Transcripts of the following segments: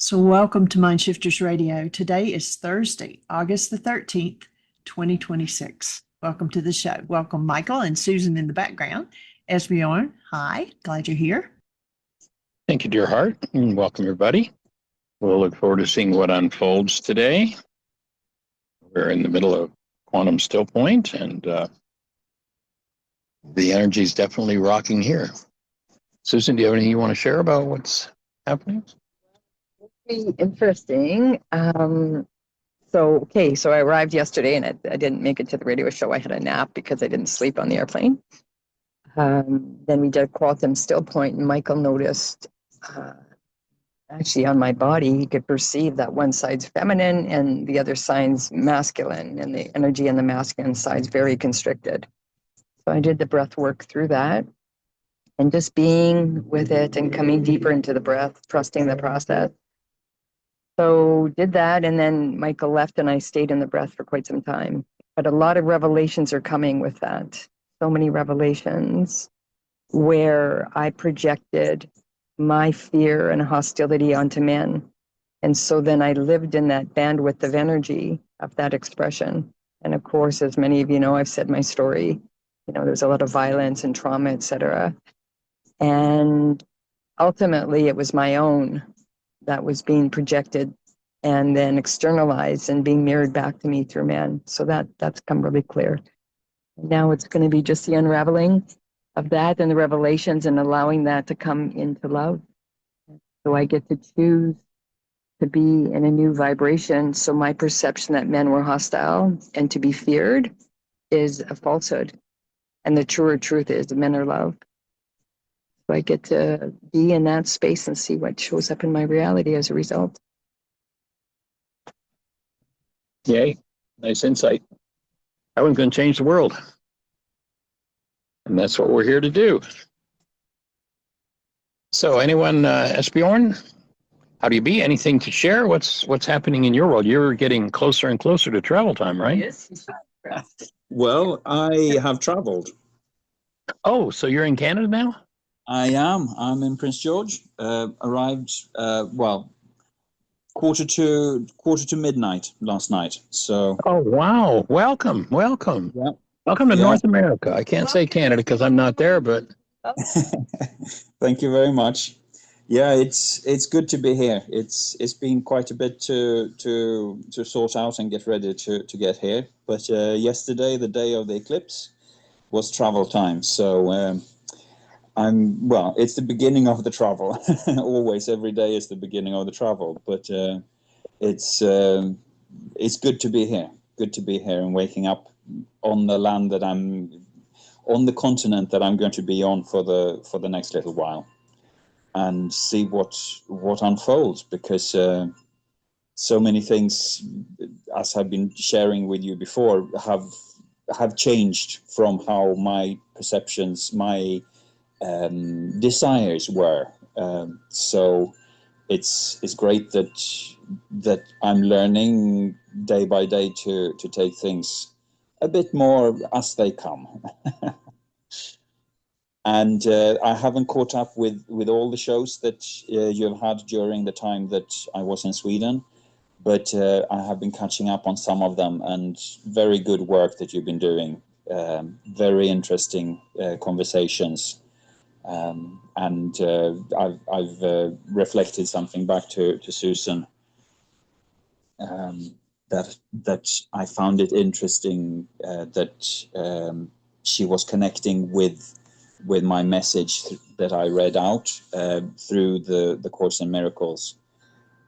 So welcome to Mindshifters Radio. Today is Thursday, August the 13th, 2026. Welcome to the show. Welcome Michael and Susan in the background. Esbjorn, hi, glad you're here. Thank you, dear heart, and welcome everybody. We'll look forward to seeing what unfolds today. We're in the middle of Quantum StillPoint, and the energy is definitely rocking here. Susan, do you have anything you want to share about what's happening? Pretty interesting. So I arrived yesterday and I didn't make it to the radio show. I had a nap because I didn't sleep on the airplane. Then we did Quantum StillPoint, and Michael noticed actually on my body, he could perceive that one side's feminine and the other side's masculine, and the energy in the masculine side's very constricted. So I did the breath work through that and just being with it and coming deeper into the breath, trusting the process. So did that, and then Michael left and I stayed in the breath for quite some time. But a lot of revelations are coming with that. So many revelations where I projected my fear and hostility onto men. And so then I lived in that bandwidth of energy of that expression. And of course, as many of you know, I've said my story. You know, there's a lot of violence and trauma, etc. And ultimately, it was my own that was being projected and then externalized and being mirrored back to me through men. So that's come really clear. Now it's going to be just the unraveling of that and the revelations and allowing that to come into love. So I get to choose to be in a new vibration. So my perception that men were hostile and to be feared is a falsehood. And the truer truth is that men are loved. So I get to be in that space and see what shows up in my reality as a result. Yay, nice insight. That one's going to change the world. And that's what we're here to do. So anyone, Esbjorn, how do you be? Anything to share? What's happening in your world? You're getting closer and closer to travel time, right? Yes. Well, I have traveled. Oh, so you're in Canada now? I am. I'm in Prince George. Arrived, quarter to midnight last night. So. Oh, wow. Welcome. Yeah. Welcome to North America. I can't say Canada because I'm not there, but. Thank you very much. Yeah, it's good to be here. It's been quite a bit to sort out and get ready to get here. But yesterday, the day of the eclipse, was travel time. So it's the beginning of the travel. Always, every day is the beginning of the travel. But it's good to be here. Good to be here and waking up on the land that I'm on, the continent that I'm going to be on for the next little while, and see what unfolds, because so many things, as I've been sharing with you before, have changed from how my perceptions, my desires were. So it's great that I'm learning day by day to take things a bit more as they come. And I haven't caught up with all the shows that you've had during the time that I was in Sweden, but I have been catching up on some of them, and very good work that you've been doing. Very interesting conversations. And I've reflected something back to Susan, that I found it interesting that she was connecting with my message that I read out through the Course in Miracles.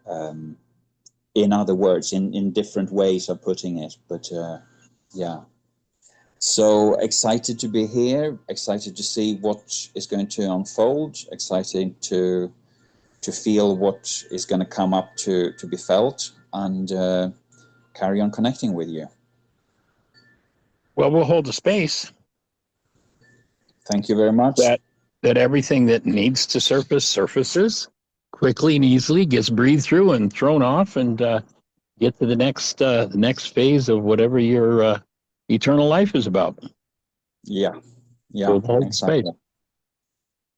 In other words, in different ways of putting it, but yeah. So excited to be here, excited to see what is going to unfold, excited to feel what is going to come up to be felt, and carry on connecting with you. Well, we'll hold the space. Thank you very much. That everything that needs to surfaces quickly and easily, gets breathed through and thrown off, and get to the next phase of whatever your eternal life is about. Yeah, exactly. Space.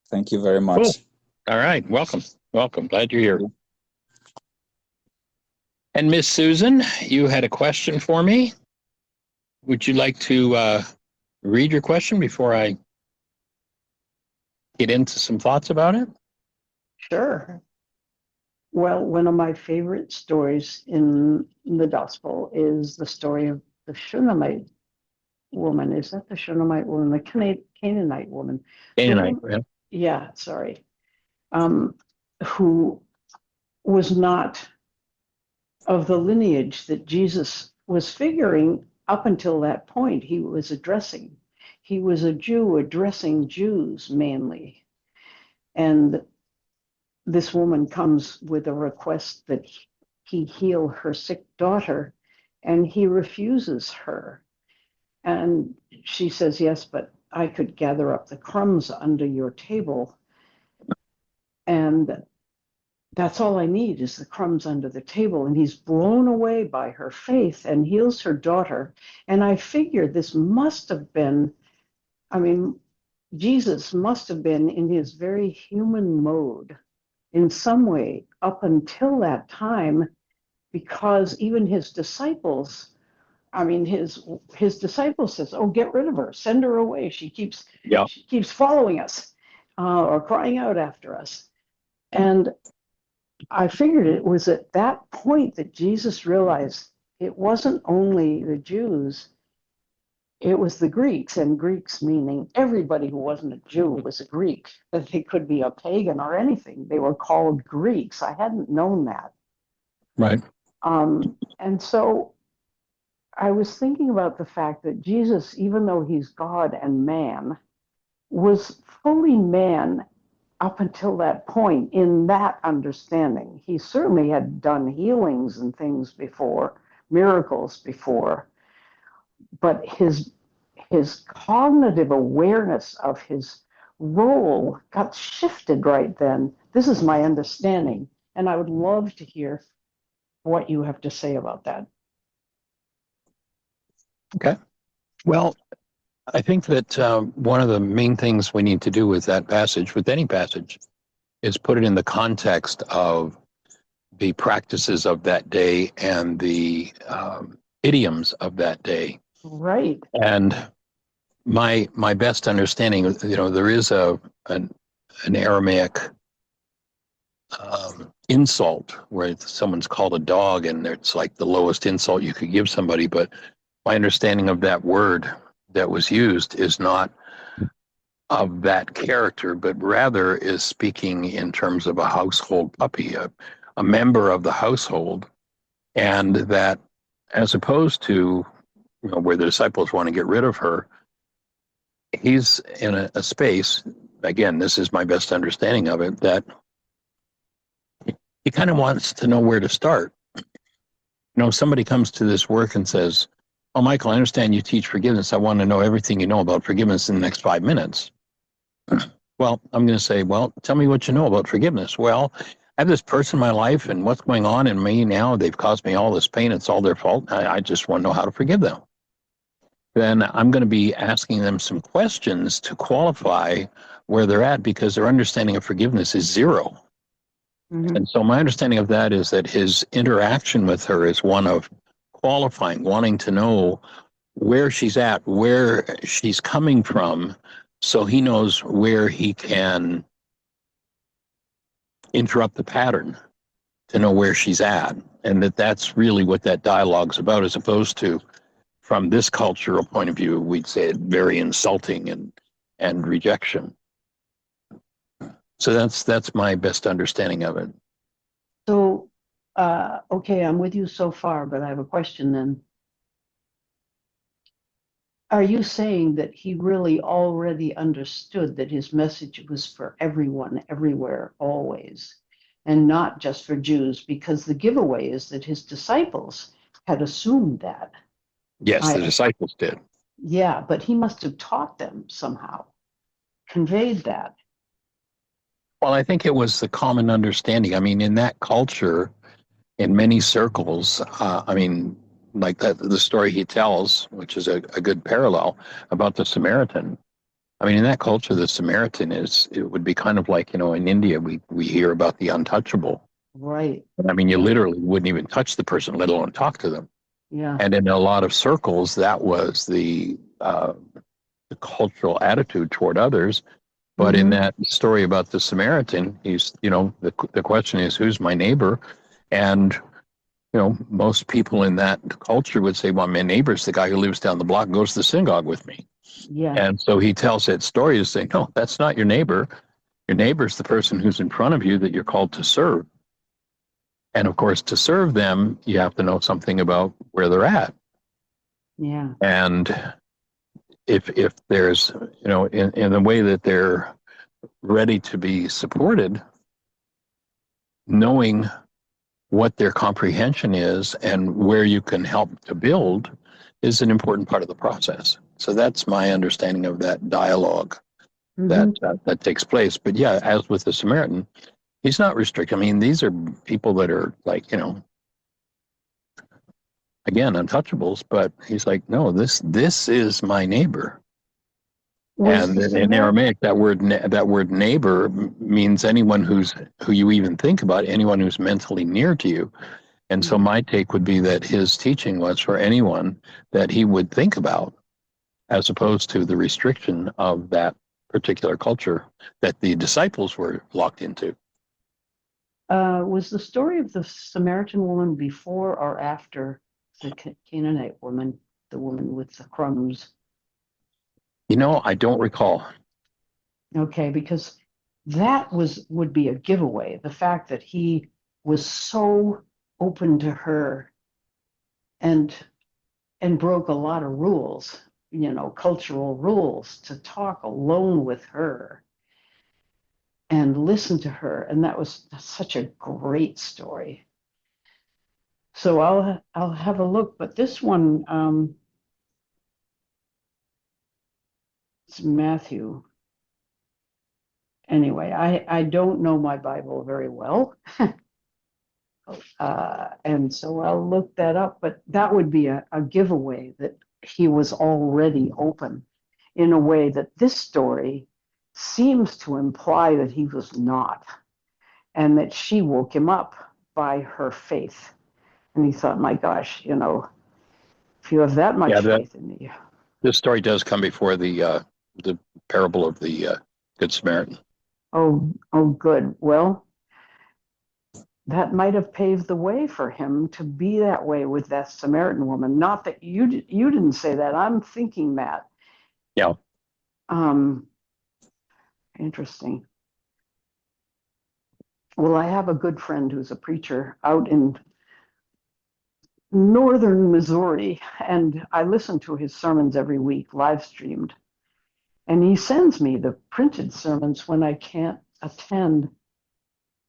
Thank you very much. Cool. All right, welcome. Glad you're here. And Miss Susan, you had a question for me. Would you like to read your question before I get into some thoughts about it? Sure. Well, one of my favorite stories in the gospel is the story of the Shunammite woman. Is that the Shunammite woman? The Canaanite woman. Canaanite, Who- yeah. Yeah, sorry. Who was not of the lineage that Jesus was figuring up until that point he was addressing. He was a Jew addressing Jews mainly. And this woman comes with a request that he heal her sick daughter, and he refuses her. And she says, yes, but I could gather up the crumbs under your table. And that's all I need is the crumbs under the table. And he's blown away by her faith and heals her daughter. And I figure this must have been, I mean, Jesus must have been in his very human mode in some way up until that time, because even his disciples, I mean, his disciples says, "Oh, get rid of her, send her away. She keeps following us, or crying out after us." And I figured it was at that point that Jesus realized it wasn't only the Jews, it was the Greeks, and Greeks meaning everybody who wasn't a Jew was a Greek, that they could be a pagan or anything. They were called Greeks. I hadn't known that. Right. And so I was thinking about the fact that Jesus, even though he's God and man, was fully man up until that point in that understanding. He certainly had done healings and things before, miracles before, but his cognitive awareness of his role got shifted right then. This is my understanding, and I would love to hear what you have to say about that. Okay. Well, I think that one of the main things we need to do with that passage, with any passage, is put it in the context of the practices of that day and the idioms of that day. Right. And my best understanding, there is an Aramaic insult where someone's called a dog, and it's like the lowest insult you could give somebody. But my understanding of that word that was used is not of that character, but rather is speaking in terms of a household puppy, a member of the household, and that as opposed to where the disciples want to get rid of her, he's in a space, again, this is my best understanding of it, that he kind of wants to know where to start. If somebody comes to this work and says, "Oh, Michael, I understand you teach forgiveness. I want to know everything you know about forgiveness in the next 5 minutes." Well, I'm going to say, well, tell me what you know about forgiveness. Well, I have this person in my life, and what's going on in me now, they've caused me all this pain. It's all their fault. I just want to know how to forgive them. Then I'm going to be asking them some questions to qualify where they're at, because their understanding of forgiveness is zero. Mm-hmm. And so my understanding of that is that his interaction with her is one of qualifying, wanting to know where she's at, where she's coming from, so he knows where he can interrupt the pattern to know where she's at. And that's really what that dialogue's about, as opposed to, from this cultural point of view, we'd say it very insulting and rejection. So that's my best understanding of it. So, okay, I'm with you so far, but I have a question then. Are you saying that he really already understood that his message was for everyone, everywhere, always, and not just for Jews? Because the giveaway is that his disciples had assumed that. Yes, the disciples did. Yeah, but he must have taught them somehow, conveyed that. Well, I think it was the common understanding. I mean, in that culture, in many circles, like the story he tells, which is a good parallel about the Samaritan. I mean, in that culture, the Samaritan it would be kind of like, in India, we hear about the untouchable. Right. I mean, you literally wouldn't even touch the person, let alone talk to them. Yeah. And in a lot of circles, that was the cultural attitude toward others. But in Mhm. that story about the Samaritan, the question is, who's my neighbor? And, most people in that culture would say, well, my neighbor's the guy who lives down the block, goes to the synagogue with me. Yeah. And so he tells that story to say, no, that's not your neighbor. Your neighbor's the person who's in front of you that you're called to serve. And of course, to serve them, you have to know something about where they're at. Yeah. And if there's, in the way that they're ready to be supported, knowing what their comprehension is and where you can help to build is an important part of the process. So that's my understanding of that dialogue that Mhm. that takes place. But yeah, as with the Samaritan, he's not restricted. I mean, these are people that are like, again, untouchables. But he's like, no, this is my neighbor. Was And the in Samaritan? Aramaic, that word neighbor means anyone who you even think about, anyone who's mentally near to you. And so my take would be that his teaching was for anyone that he would think about, as opposed to the restriction of that particular culture that the disciples were locked into. Was the story of the Samaritan woman before or after the Canaanite woman, the woman with the crumbs? I don't recall. Okay, because that would be a giveaway. The fact that he was so open to her and broke a lot of rules, cultural rules, to talk alone with her and listen to her, and that was such a great story. So I'll have a look, but this one, it's Matthew. Anyway, I don't know my Bible very well, and so I'll look that up. But that would be a giveaway that he was already open, in a way that this story seems to imply that he was not, and that she woke him up by her faith. And he thought, my gosh, if you have that Yeah, much faith in me. this story does come before the parable of the Good Samaritan. Oh, good. Well, that might have paved the way for him to be that way with that Samaritan woman. Not that you didn't say that. I'm thinking that. Yeah. Um, Interesting. Well, I have a good friend who's a preacher out in northern Missouri, and I listen to his sermons every week, live streamed. And he sends me the printed sermons when I can't attend.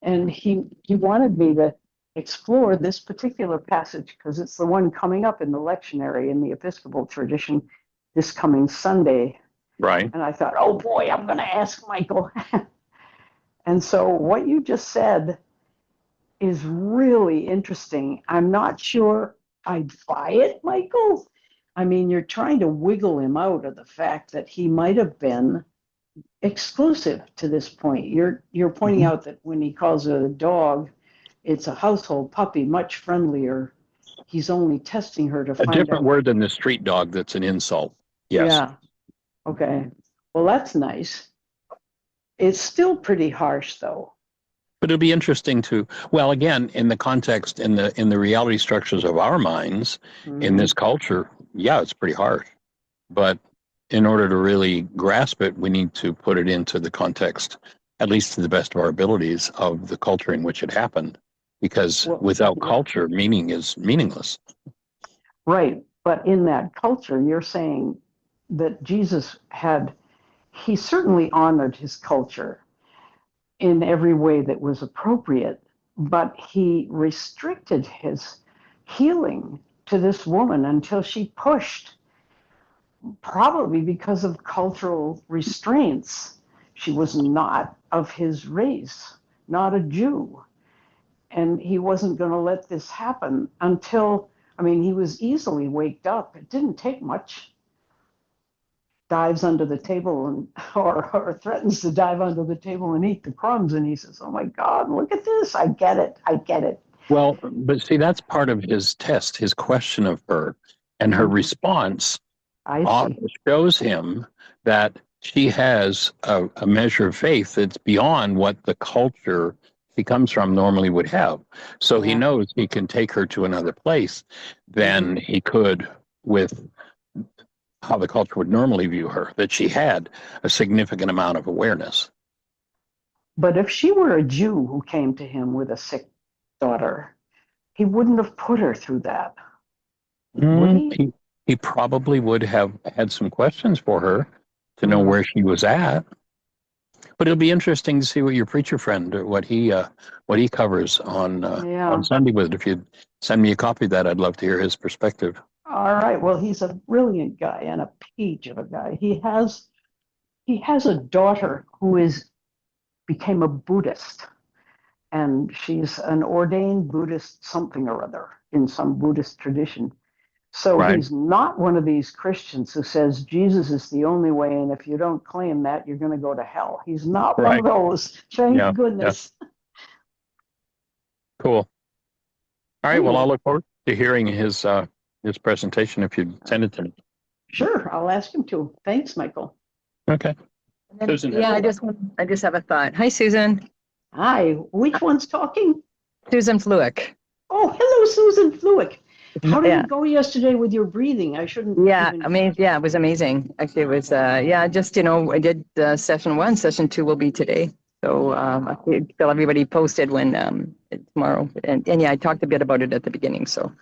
And he wanted me to explore this particular passage because it's the one coming up in the lectionary in the Episcopal tradition this coming Sunday. Right. And I thought, oh boy, I'm going to ask Michael. And so what you just said is really interesting. I'm not sure I'd buy it, Michael. I mean, you're trying to wiggle him out of the fact that he might have been exclusive to this point. You're pointing Mhm. out that when he calls it a dog, it's a household puppy, much friendlier. He's only testing her to A find different out. word than the street dog that's an insult. Yes. Yeah. Okay. Well, that's nice. It's still pretty harsh, though. But it'll be interesting to, well, again, in the context, in the reality structures of our minds, in Mm-hmm. this culture, yeah, it's pretty harsh. But in order to really grasp it, we need to put it into the context, at least to the best of our abilities, of the culture in which it happened. Because Well, without yeah. culture, meaning is meaningless. Right. But in that culture, you're saying that he certainly honored his culture in every way that was appropriate, but he restricted his healing to this woman until she pushed, probably because of cultural restraints. She was not of his race, not a Jew. And he wasn't going to let this happen until, I mean, he was easily waked up. It didn't take much. dives under the table and or threatens to dive under the table and eat the crumbs. And he says, "Oh my God, look at this. I get it. I get it." Well, but see, that's part of his test, his question of her, and her response I see. shows him that she has a measure of faith that's beyond what the culture she comes from normally would have. So he Yeah. knows he can take her to another place than he could with how the culture would normally view her, that she had a significant amount of awareness. But if she were a Jew who came to him with a sick daughter, he wouldn't have put her through that, would he? He probably would have had some questions for her to know where she was at. But it'll be interesting to see what your preacher friend, what he covers on Sunday with it. If you'd send me a copy of that, I'd love to hear his perspective. All right. Well, he's a brilliant guy and a peach of a guy. He has a daughter who became a Buddhist, and she's an ordained Buddhist something or other in some Buddhist tradition. So Right. he's not one of these Christians who says Jesus is the only way, and if you don't claim that, you're going to go to hell. He's not one Right. of those. Thank Yeah, goodness. Cool. All right. Well, Anyway. I'll look forward to hearing his presentation if you'd send it to me. Sure, I'll ask him to. Thanks, Michael. Okay. Then, Susan. yeah, I just have a thought. Hi, Susan. Hi, which one's talking? Susan Fluick. Oh, hello, Susan Fluick. How did Yeah. it go yesterday with your breathing? I shouldn't. Yeah, even- amazing. Yeah, it was amazing. Actually, it was, just, I did session 1, session 2 will be today. So I feel everybody posted when tomorrow. And yeah, I talked a bit about it at the beginning. So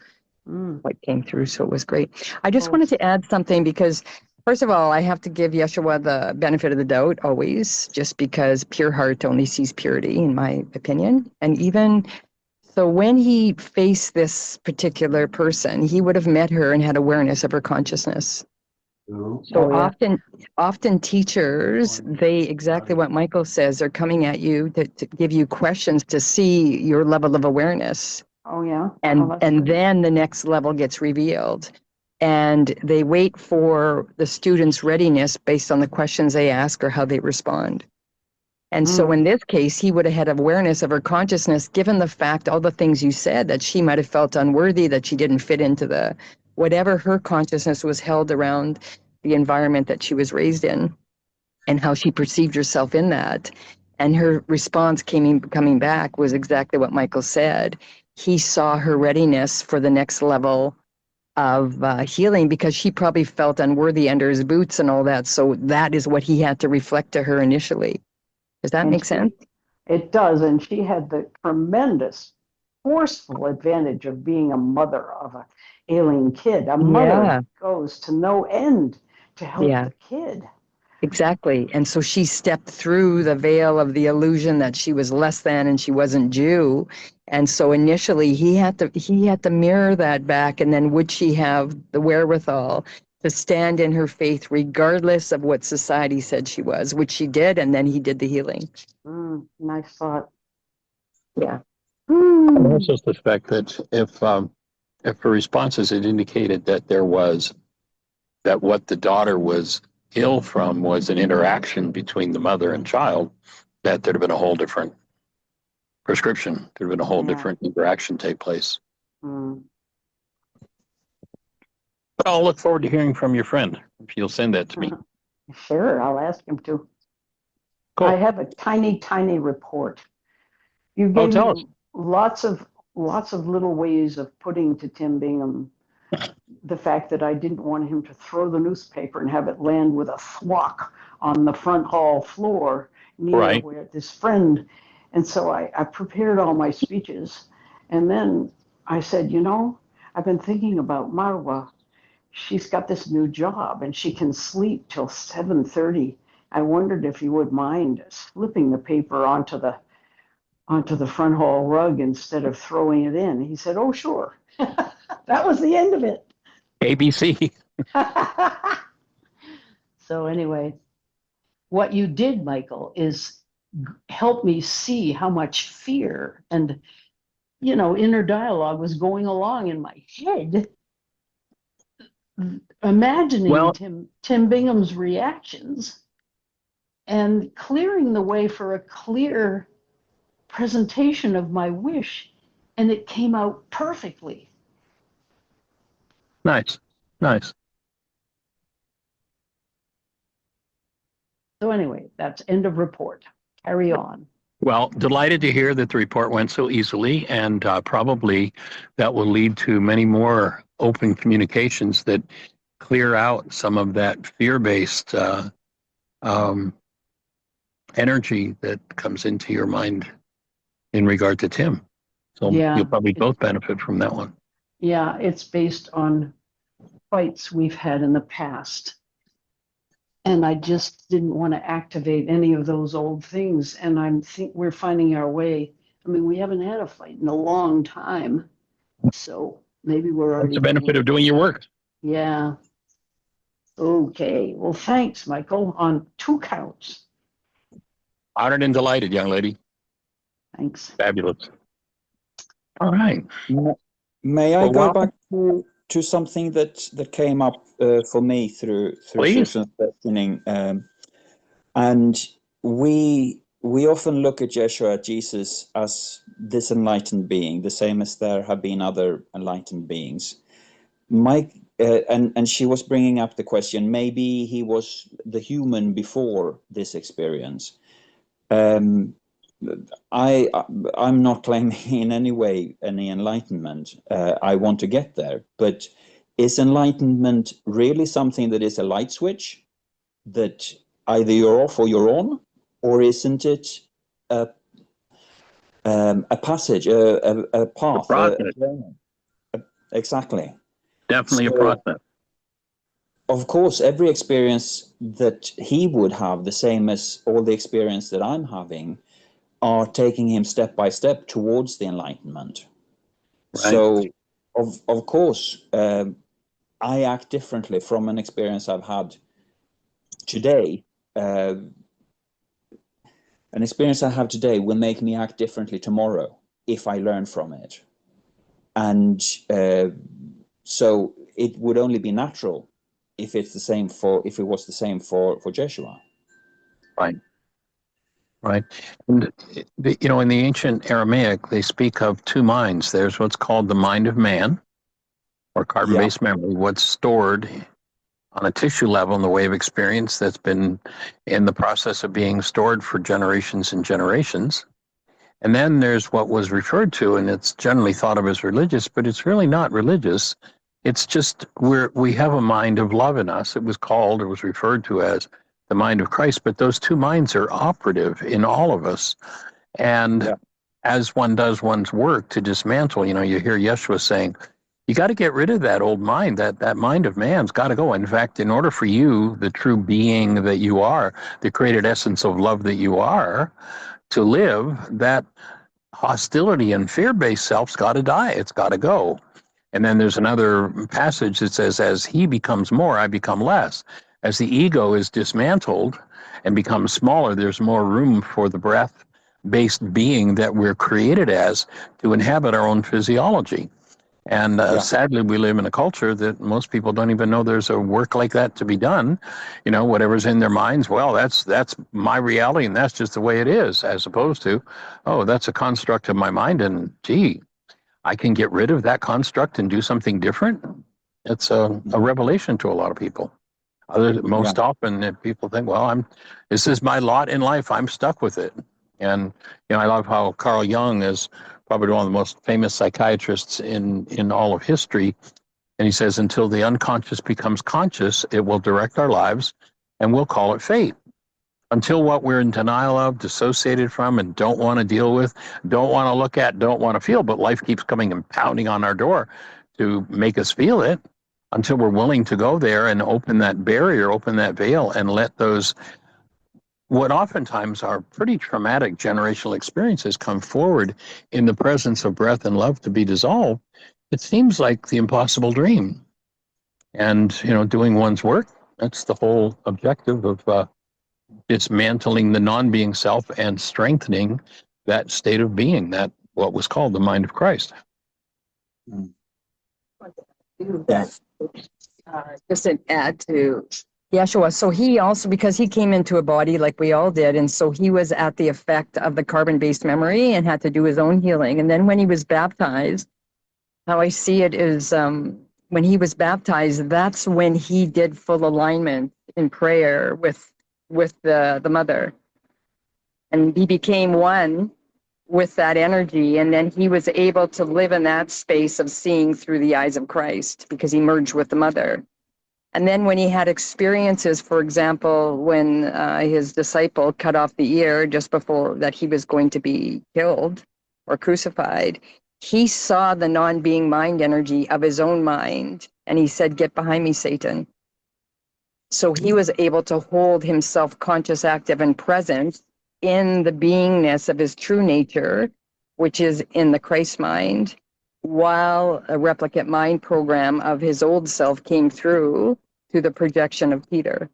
what came through. So it was great. I just wanted to add something because, first of all, I have to give Yeshua the benefit of the doubt always, just because pure heart only sees purity, in my opinion. And even so, when he faced this particular person, he would have met her and had awareness of her consciousness. So often teachers, they exactly what Michael says, are coming at you to give you questions to see your level of awareness. Oh, yeah. And then the next level gets revealed. And they wait for the student's readiness based on the questions they ask or how they respond. And so in this case, he would have had awareness of her consciousness, given the fact, all the things you said, that she might have felt unworthy, that she didn't fit into the, whatever her consciousness was held around the environment that she was raised in and how she perceived herself in that. And her response coming back was exactly what Michael said. He saw her readiness for the next level of healing because she probably felt unworthy under his boots and all that. So that is what he had to reflect to her initially. Does that make sense? It does. And she had the tremendous, forceful advantage of being a mother of an alien kid. A mother goes to no end to help the kid. Exactly. And so she stepped through the veil of the illusion that she was less than and she wasn't Jew. And so initially he had to mirror that back. And then would she have the wherewithal to stand in her faith regardless of what society said she was, which she did, and then he did the healing. Nice thought. Yeah. I also suspect that if her responses had indicated that that what the daughter was ill from was an interaction between the mother and child, that there'd have been a whole different prescription. There'd have been a whole different interaction take place. But I'll look forward to hearing from your friend if you'll send that to me. Sure, I'll ask him to. Cool. I have a tiny, tiny report. You gave tell me lots of little ways of putting to Tim Bingham the fact that I didn't want him to throw the newspaper and have it land with a thwack on the front hall floor near where this friend. And so I prepared all my speeches. And then I said, I've been thinking about Marwa. She's got this new job and she can sleep till 7:30. I wondered if you would mind slipping the paper onto the front hall rug instead of throwing it in. He said, "Oh, sure." That was the end of it. ABC. So anyway, what you did, Michael, is help me see how much fear and inner dialogue was going along in my head imagining Well, Tim Bingham's reactions and clearing the way for a clear presentation of my wish, and it came out perfectly. nice, nice. So anyway, that's end of report. Carry on. Well, delighted to hear that the report went so easily, and probably that will lead to many more open communications that clear out some of that fear-based um, energy that comes into your mind in regard to Tim. So Yeah, you'll probably both benefit from that one. Yeah, it's based on fights we've had in the past. And I just didn't want to activate any of those old things. And I think we're finding our way. I mean, we haven't had a fight in a long time. So maybe we're That's already the benefit healed. of doing your work. Yeah. Okay. Well, thanks, Michael, on 2 counts. Honored and delighted, young lady. Thanks. Fabulous. All right. May I Well, go welcome. back to something that came up for me through Please. Susan's questioning, and we often look at Yeshua, Jesus, as this enlightened being, the same as there have been other enlightened beings. Mike and she was bringing up the question, maybe he was the human before this experience. I'm not claiming in any way any enlightenment. I want to get there, but is enlightenment really something that is a light switch that either you're off or you're on, or isn't it a passage, a path, Process. exactly? Definitely a So, process. of course, every experience that he would have, the same as all the experience that I'm having, are taking him step by step towards the enlightenment. Right. So, of course, I act differently from an experience I've had today. An experience I have today will make me act differently tomorrow if I learn from it. And so it would only be natural if it was the same for Joshua. Right. Right. And, in the ancient Aramaic, they speak of 2 minds. There's what's called the mind of man, or carbon-based memory, what's stored on a tissue level in the way of experience that's been in the process of being stored for generations and generations. And then there's what was referred to, and it's generally thought of as religious, but it's really not religious. It's just we have a mind of love in us. It was referred to as the mind of Christ, but those 2 minds are operative in all of us. And as one does one's work to dismantle, you hear Yeshua saying, you got to get rid of that old mind. That mind of man's got to go. In fact, in order for you, the true being that you are, the created essence of love that you are, to live, that hostility and fear-based self's got to die. It's got to go. And then there's another passage that says, as he becomes more, I become less. As the ego is dismantled and becomes smaller, there's more room for the breath-based being that we're created as to inhabit our own physiology. And sadly, we live in a culture that most people don't even know there's a work like that to be done. Whatever's in their minds, well, that's my reality, and that's just the way it is, as opposed to, oh, that's a construct of my mind, and gee, I can get rid of that construct and do something different. It's a revelation to a lot of people. Most often, people think, well, this is my lot in life. I'm stuck with it. And I love how Carl Jung is probably one of the most famous psychiatrists in all of history. And he says, until the unconscious becomes conscious, it will direct our lives, and we'll call it fate. Until what we're in denial of, dissociated from, and don't want to deal with, don't want to look at, don't want to feel, but life keeps coming and pounding on our door to make us feel it, until we're willing to go there and open that barrier, open that veil, and let those, what oftentimes are pretty traumatic generational experiences, come forward in the presence of breath and love to be dissolved. It seems like the impossible dream. And, doing one's work, that's the whole objective of dismantling the non-being self and strengthening that state of being, that what was called the mind of Christ. Yeah. Just to add to Yeshua, so he also, because he came into a body like we all did, and so he was at the effect of the carbon-based memory and had to do his own healing. And then when he was baptized, how I see it is when he was baptized, that's when he did full alignment in prayer with the mother. And he became one with that energy. And then he was able to live in that space of seeing through the eyes of Christ because he merged with the mother. And then when he had experiences, for example, when his disciple cut off the ear just before that he was going to be killed or crucified, he saw the non-being mind energy of his own mind. And he said, "Get behind me, Satan." So he was able to hold himself conscious, active, and present in the beingness of his true nature, which is in the Christ mind, while a replicate mind program of his old self came through the projection of Peter.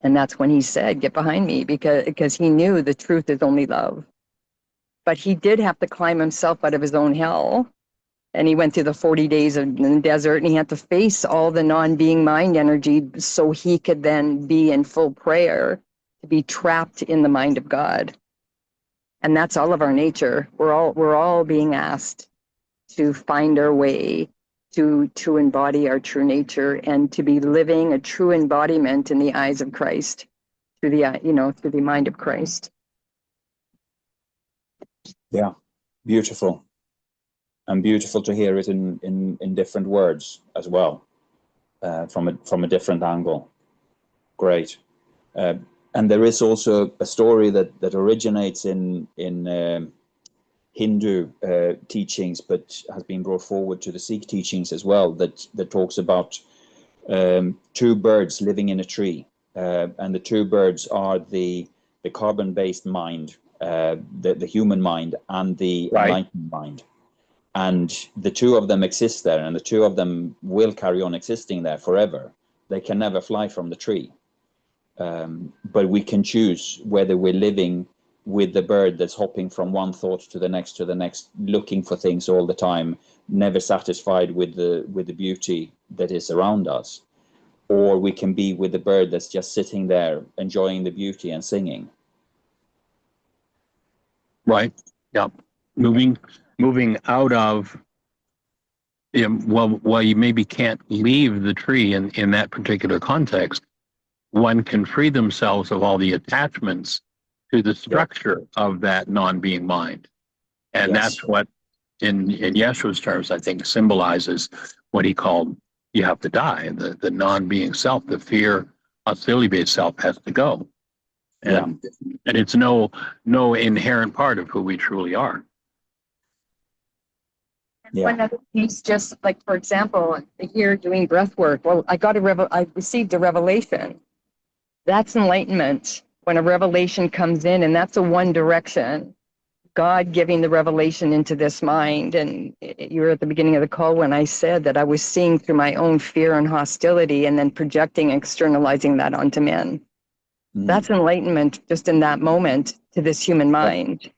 And that's when he said, "Get behind me," because he knew the truth is only love. But he did have to climb himself out of his own hell. And he went through the 40 days in the desert, and he had to face all the non-being mind energy so he could then be in full prayer, to be trapped in the mind of God. And that's all of our nature. We're all being asked to find our way to embody our true nature and to be living a true embodiment in the eyes of Christ, through the mind of Christ. Yeah, beautiful. And beautiful to hear it in different words as well, from a different angle. Great. And there is also a story that originates in Hindu teachings, but has been brought forward to the Sikh teachings as well, that talks about two birds living in a tree, and the two birds are the carbon-based mind, the human mind, and the enlightened mind. And the two of them exist there, and the two of them will carry on existing there forever. They can never fly from the tree. But we can choose whether we're living with the bird that's hopping from one thought to the next, looking for things all the time, never satisfied with the beauty that is around us. Or we can be with the bird that's just sitting there, enjoying the beauty and singing. Right. Yeah. Moving out of, while you maybe can't leave the tree in that particular context, one can free themselves of all the attachments to the structure of that non-being mind. And that's what, in Yeshua's terms, I think symbolizes what he called, you have to die. The non-being self, the fear, hostility-based self has to go. And it's no inherent part of who we truly are. One other piece, just like, for example, here doing breath work. Well, I received a revelation. That's enlightenment. When a revelation comes in, and that's a one direction, God giving the revelation into this mind. And you were at the beginning of the call when I said that I was seeing through my own fear and hostility and then projecting, externalizing that onto men. That's enlightenment just in that moment to this human mind.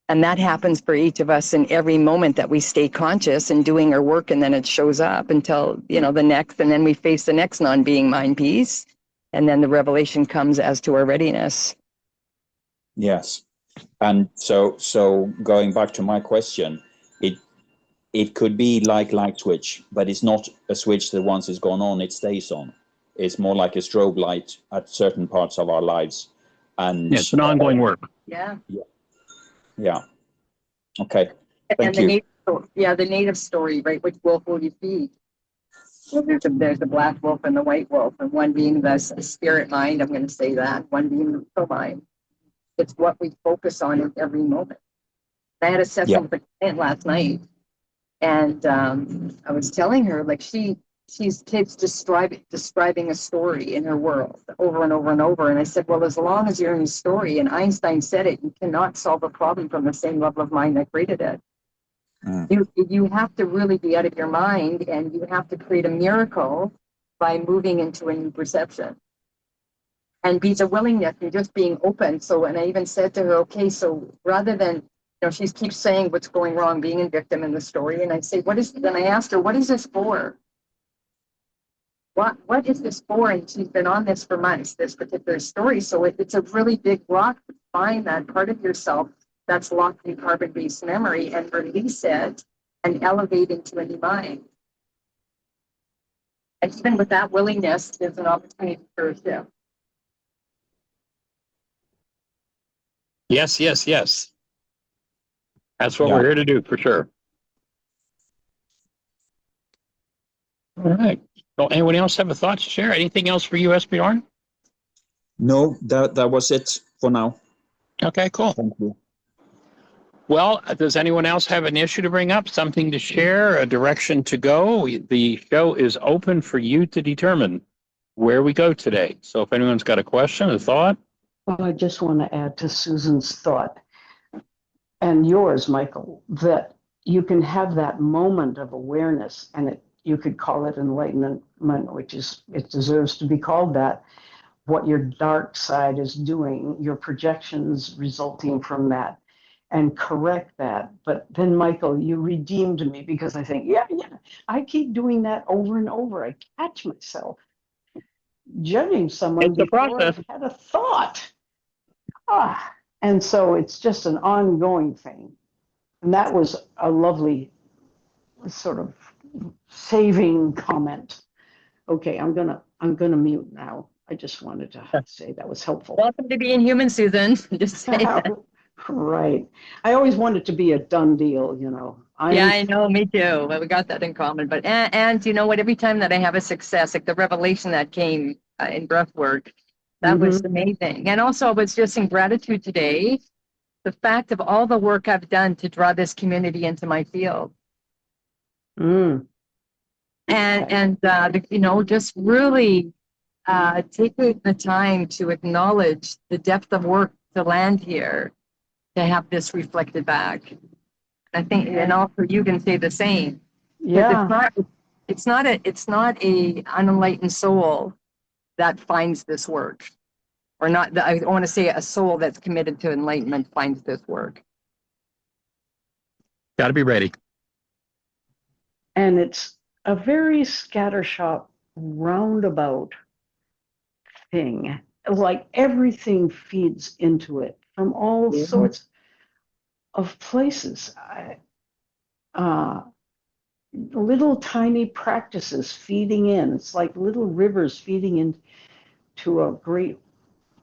And that happens for each of us in every moment that we stay conscious and doing our work, and then it shows up until, the next, and then we face the next non-being mind piece. And then the revelation comes as to our readiness. Yes. And so going back to my question, it could be like light switch, but it's not a switch that once it's gone on, it stays on. It's more like a strobe light at certain parts of our lives. And it's an ongoing work. Yeah. Okay. Thank you. The native story, right? Which wolf will you feed? Well, there's the black wolf and the white wolf, and one being the spirit mind, I'm going to say that, one being the soul mind. It's what we focus on in every moment. I had a session with a client last night, and I was telling her, like, she keeps describing a story in her world over and over and over. And I said, well, as long as you're in a story, and Einstein said it, you cannot solve a problem from the same level of mind that created it. You have to really be out of your mind, and you have to create a miracle by moving into a new perception. And be the willingness and just being open. So, and I even said to her, okay, so rather than, she keeps saying what's going wrong, being a victim in the story. And I say, then I asked her, what is this for? what is this for? And she's been on this for months, this particular story. So it's a really big block to find that part of yourself that's locked in carbon-based memory and release it and elevate into a new mind. And even with that willingness, there's an opportunity for a shift. Yes, yes, yes. That's what Yeah. we're here to do for sure. All right. Well, anyone else have a thought to share? Anything else for you, Bjorn? No, that was it for now. Okay, cool. Thank you. Well, does anyone else have an issue to bring up, something to share, a direction to go? The show is open for you to determine where we go today. So if anyone's got a question, a thought. Well, I just want to add to Susan's thought and yours, Michael, that you can have that moment of awareness, and you could call it enlightenment, which is, it deserves to be called that. What your dark side is doing, your projections resulting from that, and correct that. But then, Michael, you redeemed me, because I think, yeah, I keep doing that over and over. I catch myself judging someone It's a before process. I've had a thought. And so it's just an ongoing thing. And that was a lovely sort of saving comment. Okay, I'm gonna mute now. I just wanted to say that was helpful. Welcome to being human, Susan. Just say that. Right. I always want it to be a done deal, you know. Yeah, I know, me too. Well, we got that in common. But and you know what? Every time that I have a success, like the revelation that came in breath work, that was amazing. And also, I was just in gratitude today, the fact of all the work I've done to draw this community into my field. Mm. And you know, just really taking the time to acknowledge the depth of work to land here, to have this reflected back. I think, and also you can say the same. Yeah. It's not a unenlightened soul that finds this work, or not. I want to say a soul that's committed to enlightenment finds this work. Got to be ready. And it's a very scattershot, roundabout thing. Like everything feeds into it from all sorts of places. Little tiny practices feeding in. It's like little rivers feeding into a great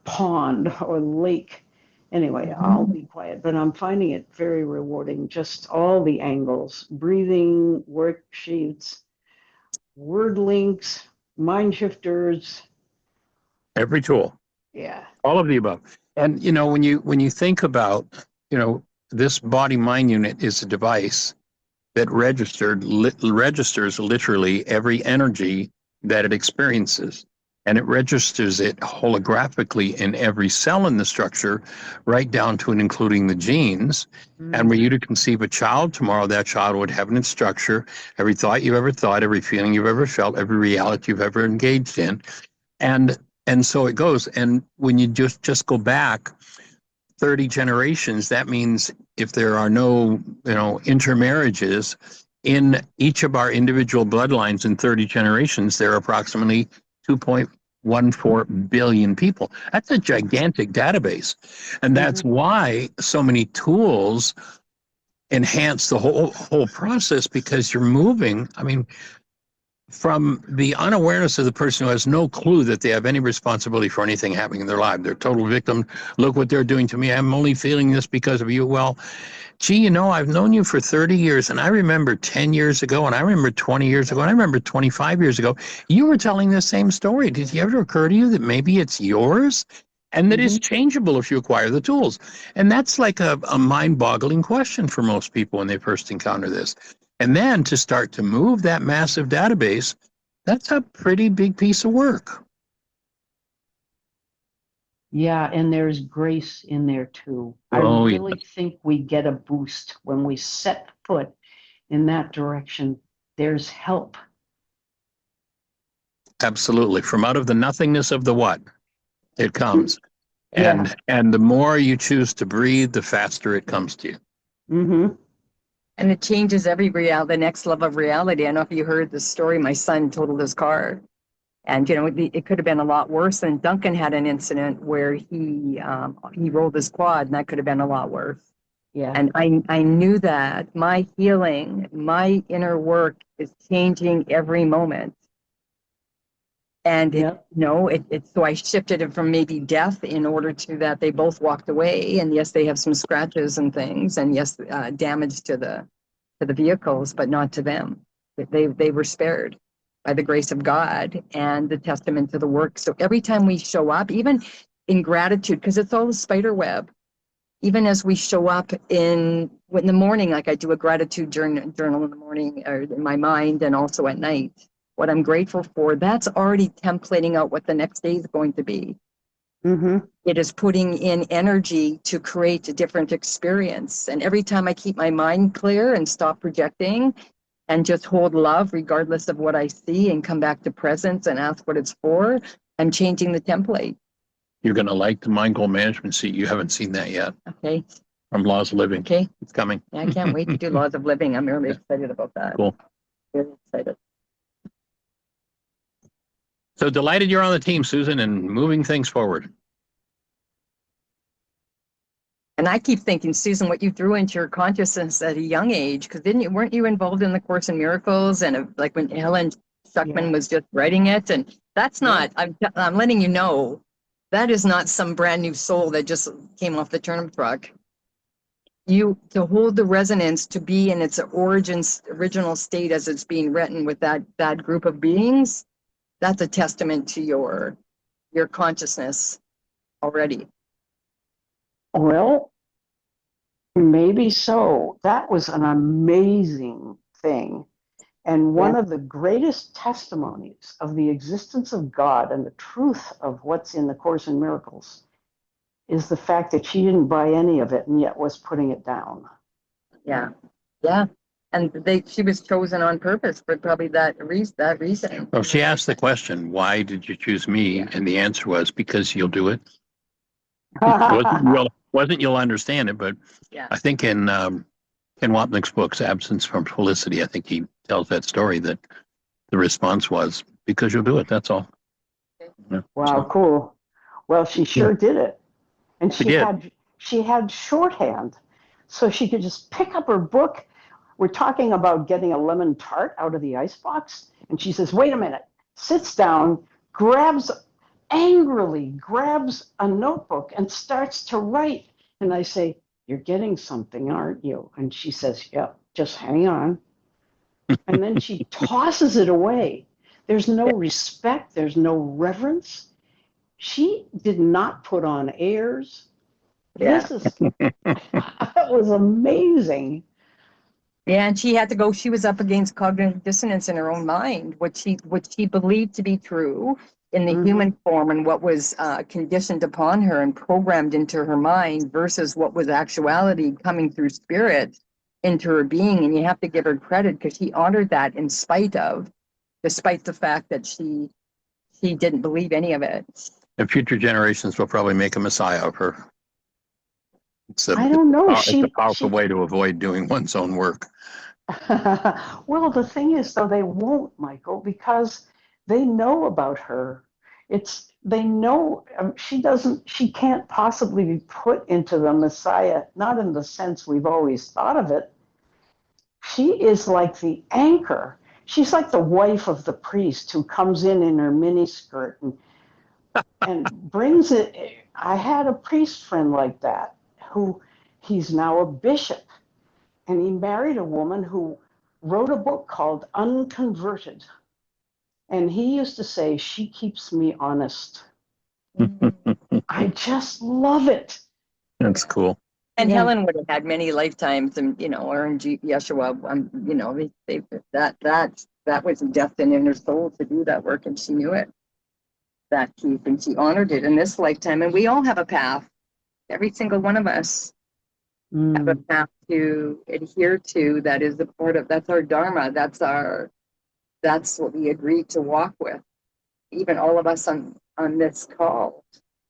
pond or lake. Anyway, I'll be quiet, but I'm finding it very rewarding. Just all the angles, breathing worksheets, word links, mind shifters. Every tool. Yeah. All of the above. And you know, when you think about, you know, this body mind unit is a device that registers literally every energy that it experiences, and it registers it holographically in every cell in the structure, right down to and including the genes. And were you to conceive a child tomorrow, that child would have in its structure every thought you've ever thought, every feeling you've ever felt, every reality you've ever engaged in, and so it goes. And when you just go back 30 generations, that means if there are no, you know, intermarriages in each of our individual bloodlines in 30 generations, there are approximately 2.14 billion people. That's a gigantic database. And that's why so many tools enhance the whole process, because you're moving. I mean, from the unawareness of the person who has no clue that they have any responsibility for anything happening in their life. They're total victim. Look what they're doing to me. I'm only feeling this because of you. Well, gee, you know, I've known you for 30 years, and I remember 10 years ago, and I remember 20 years ago, and I remember 25 years ago, you were telling the same story. Did it ever occur to you that maybe it's yours? And that it's changeable if you acquire the tools. And that's like a mind-boggling question for most people when they first encounter this. And then to start to move that massive database, that's a pretty big piece of work. Yeah, and there's grace in there too. I really think we get a boost when we set foot in that direction. There's help. Absolutely. From out of the nothingness of the what, it comes. And the more you choose to breathe, the faster it comes to you. And it changes every the next level of reality. I don't know if you heard the story. My son totaled his car. And, it could have been a lot worse. And Duncan had an incident where he rolled his quad, and that could have been a lot worse. Yeah. And I knew that my healing, my inner work is changing every moment. And so I shifted it from maybe death in order to that they both walked away. And yes, they have some scratches and things, and yes, damage to the vehicles, but not to them. They were spared by the grace of God and the testament to the work. So every time we show up, even in gratitude, because it's all a spider web, even as we show up in the morning, like I do a gratitude journal in the morning or in my mind, and also at night, what I'm grateful for, that's already templating out what the next day is going to be. Mm-hmm. It is putting in energy to create a different experience. And every time I keep my mind clear and stop projecting and just hold love regardless of what I see and come back to presence and ask what it's for, I'm changing the template. You're going to like the mind goal management sheet. You haven't seen that yet. Okay. From Laws of Living. Okay. It's coming. I can't wait to do Laws of Living. I'm really excited about that. Cool. Very excited. So delighted you're on the team, Susan, and moving things forward. And I keep thinking, Susan, what you threw into your consciousness at a young age, because weren't you involved in the Course in Miracles? And like when Helen Schuckman was just writing it, and that's not, I'm letting you know, that is not some brand new soul that just came off the turnip truck. To hold the resonance, to be in its original state as it's being written with that group of beings, that's a testament to your consciousness already. Well, maybe so. That was an amazing thing. And one of the greatest testimonies of the existence of God and the truth of what's in the Course in Miracles is the fact that she didn't buy any of it and yet was putting it down. Yeah. Yeah. And she was chosen on purpose for probably that reason. Well, she asked the question, why did you choose me? And the answer was, because you'll do it. Wasn't you'll understand it, but I think in Ken Wapnick's books, Absence from Felicity, I think he tells that story that the response was, because you'll do it, that's all. Yeah, wow, cool. Well, she sure did it. And she had shorthand, so she could just pick up her book. We're talking about getting a lemon tart out of the icebox, and she says, wait a minute, sits down, angrily grabs a notebook and starts to write. And I say, you're getting something, aren't you? And she says, yeah, just hang on. And then she tosses it away. There's no respect. There's no reverence. She did not put on airs. Yeah. That was amazing. Yeah, and she had to go, she was up against cognitive dissonance in her own mind, what she believed to be true in the human form and what was conditioned upon her and programmed into her mind versus what was actuality coming through spirit into her being. And you have to give her credit because she honored that despite the fact that she didn't believe any of it. And future generations will probably make a messiah of her. I don't know. It's a powerful way to avoid doing one's own work. Well, the thing is, though, they won't, Michael, because they know about her. They know she can't possibly be put into the Messiah, not in the sense we've always thought of it. She is like the anchor. She's like the wife of the priest who comes in her miniskirt and brings it. I had a priest friend like that who he's now a bishop. And he married a woman who wrote a book called Unconverted. And he used to say, she keeps me honest. I just love it. That's cool. And Helen would have had many lifetimes, and her and Yeshua, that was destined in her soul to do that work, and she knew it. That keep, and she honored it in this lifetime. And we all have a path. Every single one of us have a path to adhere to. That is the part of, that's our dharma. That's what we agreed to walk with. Even all of us on this call,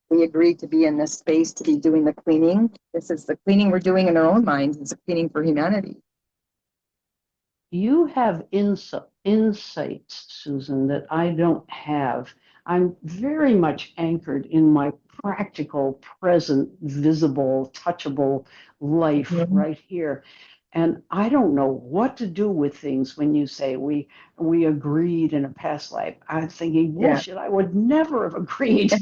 we agreed to be in this space, to be doing the cleaning. This is the cleaning we're doing in our own minds. It's a cleaning for humanity. You have insights, Susan, that I don't have. I'm very much anchored in my practical, present, visible, touchable life Mhm. right here. And I don't know what to do with things when you say we agreed in a past life. I'm thinking, Yeah. bullshit, I would never have agreed.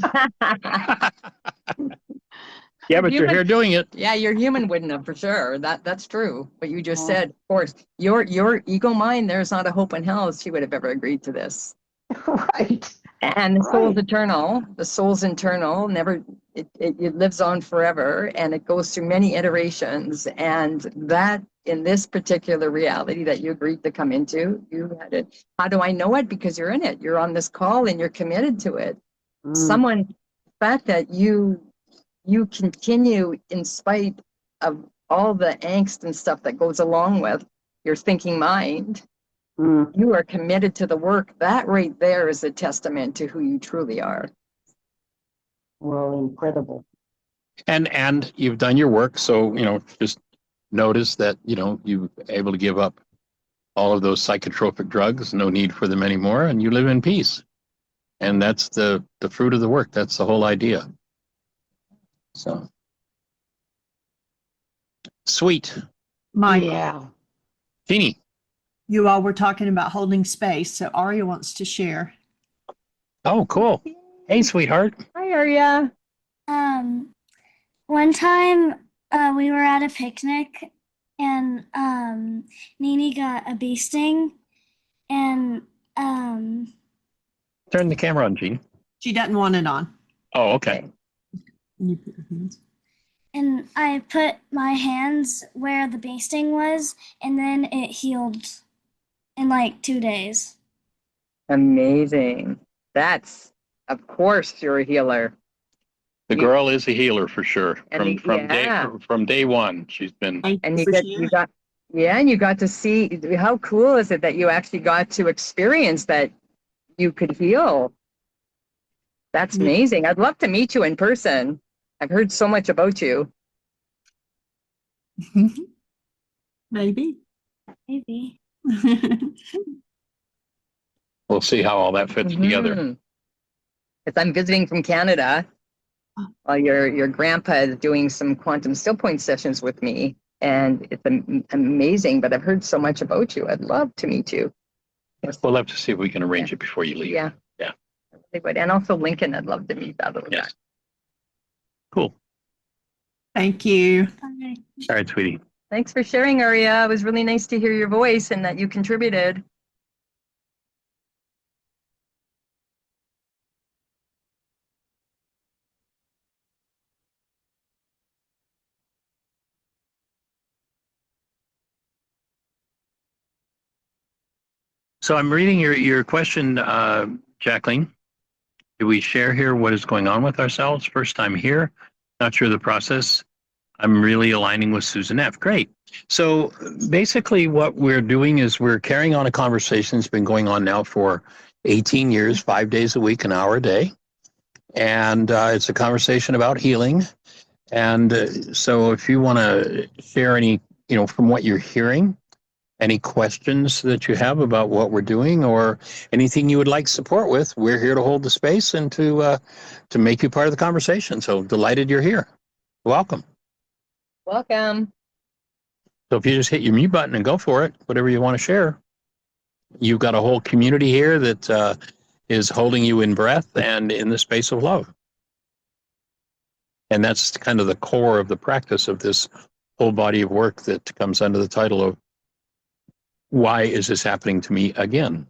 Yeah, but you're Human, here doing it. yeah, your human wouldn't have for sure. That's true. But you just Oh, said, of course, your ego mind, there's not a hope in hell she would have ever agreed to this. right. And the soul's Right. eternal. The soul's internal, never it lives on forever, and it goes through many iterations. And that in this particular reality that you agreed to come into, you had it. How do I know it? Because you're in it. You're on this call and you're committed to it. Mm, Someone, the fact that you continue in spite of all the angst and stuff that goes along with your thinking mind, mm. you are committed to the work. That right there is a testament to who you truly are. Well, incredible. And you've done your work. So, just notice that, you're able to give up all of those psychotropic drugs, no need for them anymore, and you live in peace. And that's the fruit of the work. That's the whole idea. So sweet. Mike, Yeah. Jeannie. you all were talking about holding space, so Aria wants to share. Oh, cool. Hey, sweetheart. Hi, Arya. Um, one time we were at a picnic and Nini got a bee sting and Turn the camera on, Jeannie. She doesn't want it on. Oh, okay. Can you put your hands? and I put my hands where the bee sting was and then it healed in like 2 days. Amazing. That's, of course, you're a healer. The You- girl is a healer for sure. And From day one, she's been. Thank And you for sharing. and you got to see, how cool is it that you actually got to experience that you could heal? That's Yeah. amazing. I'd love to meet you in person. I've heard so much about you. Maybe. Maybe. We'll see how all that fits together. Because I'm visiting from Canada. While your grandpa is doing some Quantum StillPoint sessions with me, and it's amazing. But I've heard so much about you. I'd love to meet you. We'll have to see if we can arrange it before you leave. Yeah. Yeah. I really would. And also Lincoln, I'd love to meet that little guy. Yes. Cool. Thank you. Bye. All right, sweetie. Thanks for sharing, Arya. It was really nice to hear your voice and that you contributed. So I'm reading your question, Jacqueline. Do we share here what is going on with ourselves? First time here, not sure the process. I'm really aligning with Susan F. Great. So basically what we're doing is we're carrying on a conversation that's been going on now for 18 years, 5 days a week, an hour a day. And it's a conversation about healing. And so if you want to share any, from what you're hearing, any questions that you have about what we're doing or anything you would like support with, we're here to hold the space and to make you part of the conversation. So delighted you're here. Welcome. Welcome. So if you just hit your mute button and go for it, whatever you want to share. You've got a whole community here that is holding you in breath and in the space of love. And that's kind of the core of the practice of this whole body of work that comes under the title of why is this happening to me again?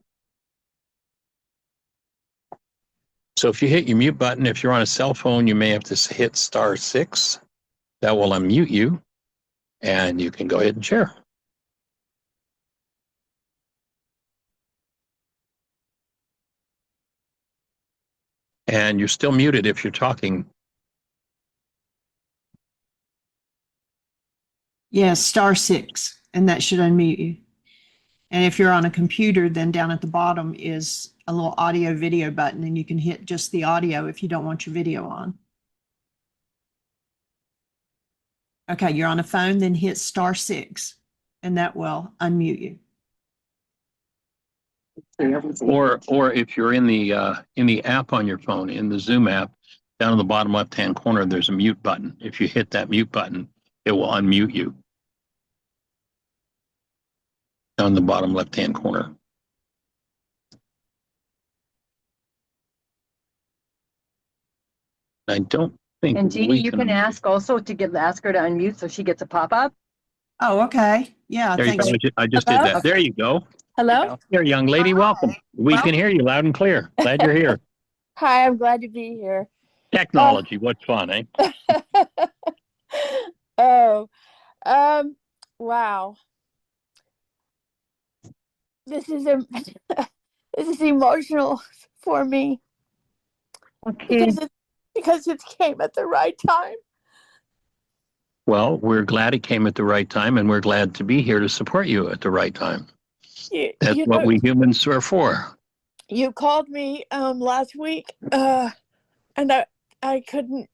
So if you hit your mute button, if you're on a cell phone, you may have to hit *6. That will unmute you and you can go ahead and share. And you're still muted if you're talking. Yes, *6, and that should unmute you. And if you're on a computer, then down at the bottom is a little audio video button, and you can hit just the audio if you don't want your video on. Okay, you're on a phone, then hit *6, and that will unmute you. Or if you're in the app on your phone, in the Zoom app, down in the bottom left-hand corner, there's a mute button. If you hit that mute button, it will unmute you. Down in the bottom left-hand corner. I don't think And Jeannie, we you can ask also to ask her to unmute so she gets a pop-up. Oh, okay. Yeah, There you thanks. go. I just did that. Okay. There you go. Hello? There, young lady, welcome. We can hear you loud and clear. Glad you're here. Hi, I'm glad to be here. Technology, what fun, eh? Oh, wow. This is this is emotional for me Okay. because it came at the right time. Well, we're glad it came at the right time, and we're glad to be here to support you at the right time. That's what we humans are for. You called me last week, and I couldn't.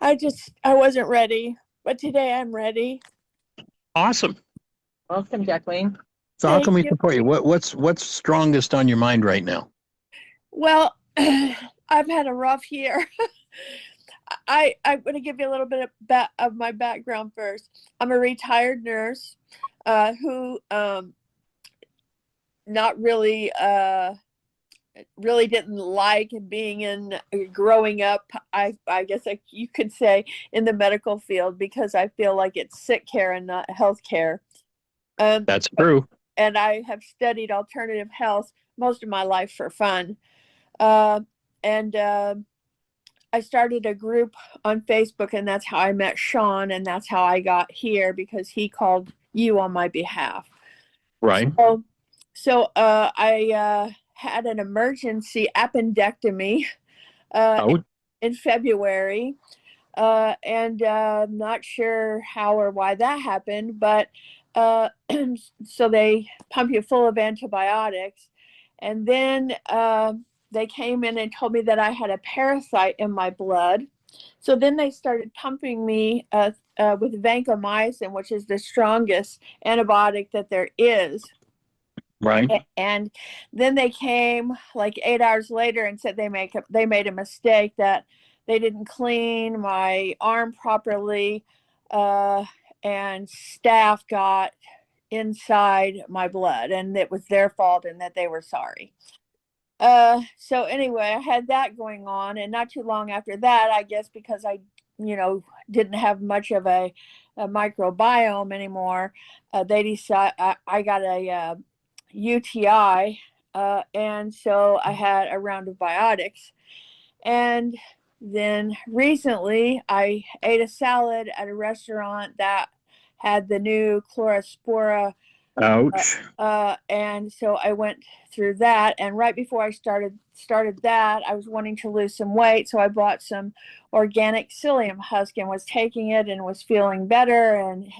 I wasn't ready, but today I'm ready. Awesome. Welcome, Jacqueline. So how can Thank we you. support you? What's strongest on your mind right now? Well, I've had a rough year. I'm going to give you a little bit of my background first. I'm a retired nurse who not really really didn't like being growing up. I guess you could say in the medical field because I feel like it's sick care and not health care. That's true. And I have studied alternative health most of my life for fun. And I started a group on Facebook, and that's how I met Sean, and that's how I got here because he called you on my behalf. Right. So I had an emergency appendectomy in February, and I'm not sure how or why that happened, but so they pump you full of antibiotics, and then they came in and told me that I had a parasite in my blood. So then they started pumping me with vancomycin, which is the strongest antibiotic that there is. Right. And then they came like 8 hours later and said they made a mistake, that they didn't clean my arm properly, and staph got inside my blood, and it was their fault and that they were sorry. So anyway, I had that going on, and not too long after that, I guess because I didn't have much of a microbiome anymore, they decided I got a UTI, and so I had a round of biotics. And then recently I ate a salad at a restaurant that had the new chlorospora. Ouch. And so I went through that, and right before I started that, I was wanting to lose some weight, so I bought some organic psyllium husk and was taking it and was feeling better, and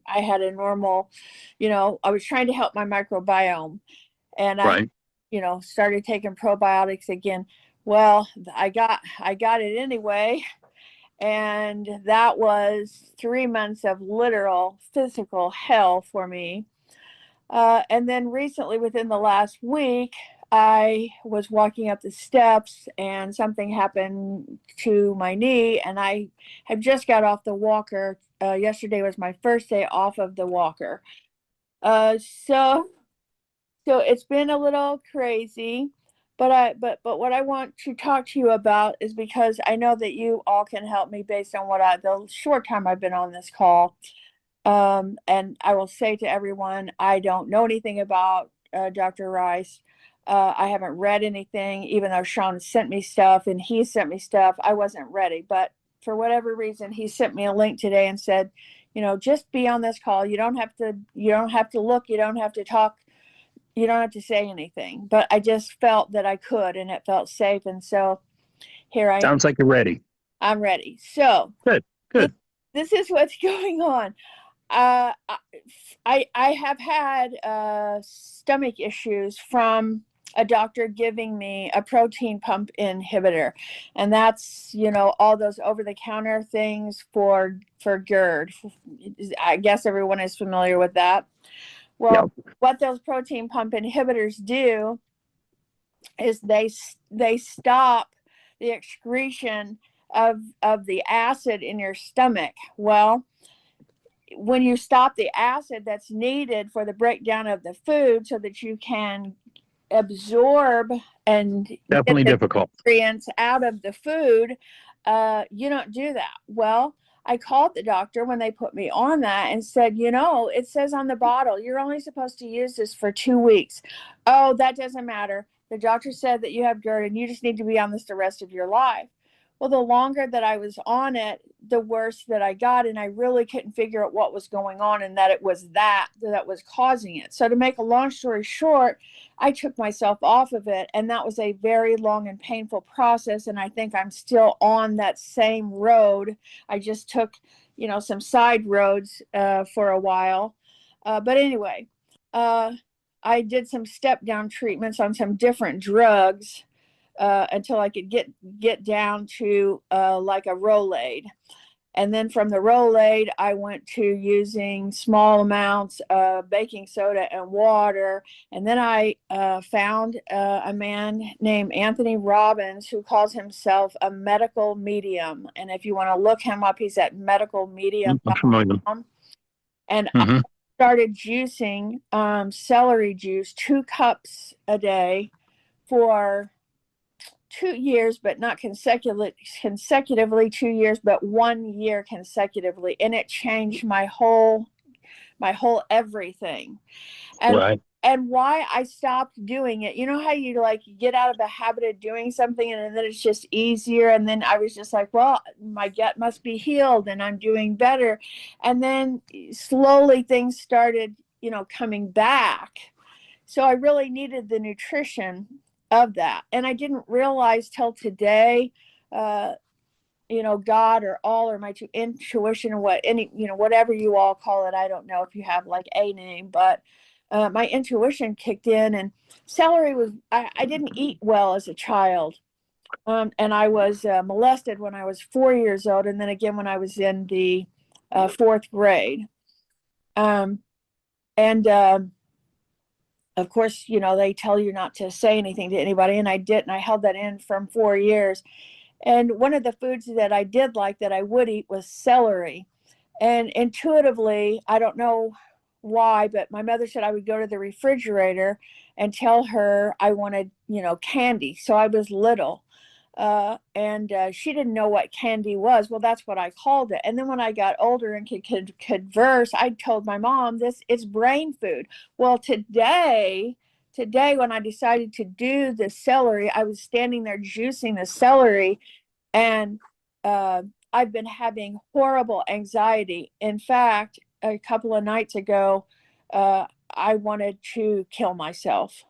I had a normal, I was trying to help my microbiome, and I started taking probiotics again. Well, I got it anyway, and that was 3 months of literal physical hell for me. And then recently, within the last week, I was walking up the steps and something happened to my knee, and I have just got off the walker. Yesterday was my first day off of the walker. So it's been a little crazy, but what I want to talk to you about is because I know that you all can help me based on the short time I've been on this call. And I will say to everyone, I don't know anything about Dr. Ryce. I haven't read anything, even though Sean sent me stuff and he sent me stuff. I wasn't ready, but for whatever reason, he sent me a link today and said, just be on this call. You don't have to look. You don't have to talk. You don't have to say anything. But I just felt that I could, and it felt safe. And so here I am. Sounds like you're ready. I'm ready. So Good. This is what's going on. I have had stomach issues from a doctor giving me a protein pump inhibitor, and that's all those over-the-counter things for GERD. I guess everyone is familiar with that. Well, What those protein pump inhibitors do is they is they stop the excretion of the acid in your stomach. Well, when you stop the acid that's needed for the breakdown of the food so that you can absorb and get Definitely the difficult. nutrients out of the food, you don't do that. Well, I called the doctor when they put me on that and said, it says on the bottle, you're only supposed to use this for 2 weeks. Oh, that doesn't matter. The doctor said that you have GERD and you just need to be on this the rest of your life. Well, the longer that I was on it, the worse that I got. And I really couldn't figure out what was going on and that it was that was causing it. So to make a long story short, I took myself off of it. And that was a very long and painful process. And I think I'm still on that same road. I just took, some side roads for a while. But anyway, I did some step down treatments on some different drugs until I could get down to like a Rolade. And then from the Rolade, I went to using small amounts of baking soda and water. And then I found a man named Anthony Robbins who calls himself a medical medium. And if you want to look him up, he's at I'm familiar. medicalmedium.com. And Mm-hmm. I started juicing celery juice 2 cups a day for 2 years, but not consecutively 2 years, but 1 year consecutively. And it changed my whole everything. And Right. and why I stopped doing it. You know how you get out of the habit of doing something and then it's just easier. And then I was just like, well, my gut must be healed and I'm doing better. And then slowly things started, coming back. So I really needed the nutrition of that. And I didn't realize till today, God or all or my intuition or whatever you all call it. I don't know if you have like a name, but my intuition kicked in, and celery I didn't eat well as a child. And I was molested when I was 4 years old. And then again, when I was in the 4th grade. And of course, they tell you not to say anything to anybody. And I didn't. I held that in from 4 years. And one of the foods that I did like that I would eat was celery. And intuitively, I don't know why, but my mother said I would go to the refrigerator and tell her I wanted, candy. So I was little. And she didn't know what candy was. Well, that's what I called it. And then when I got older and could converse, I told my mom it's brain food. Well, today when I decided to do the celery, I was standing there juicing the celery, and I've been having horrible anxiety. In fact, a couple of nights ago, I wanted to kill myself.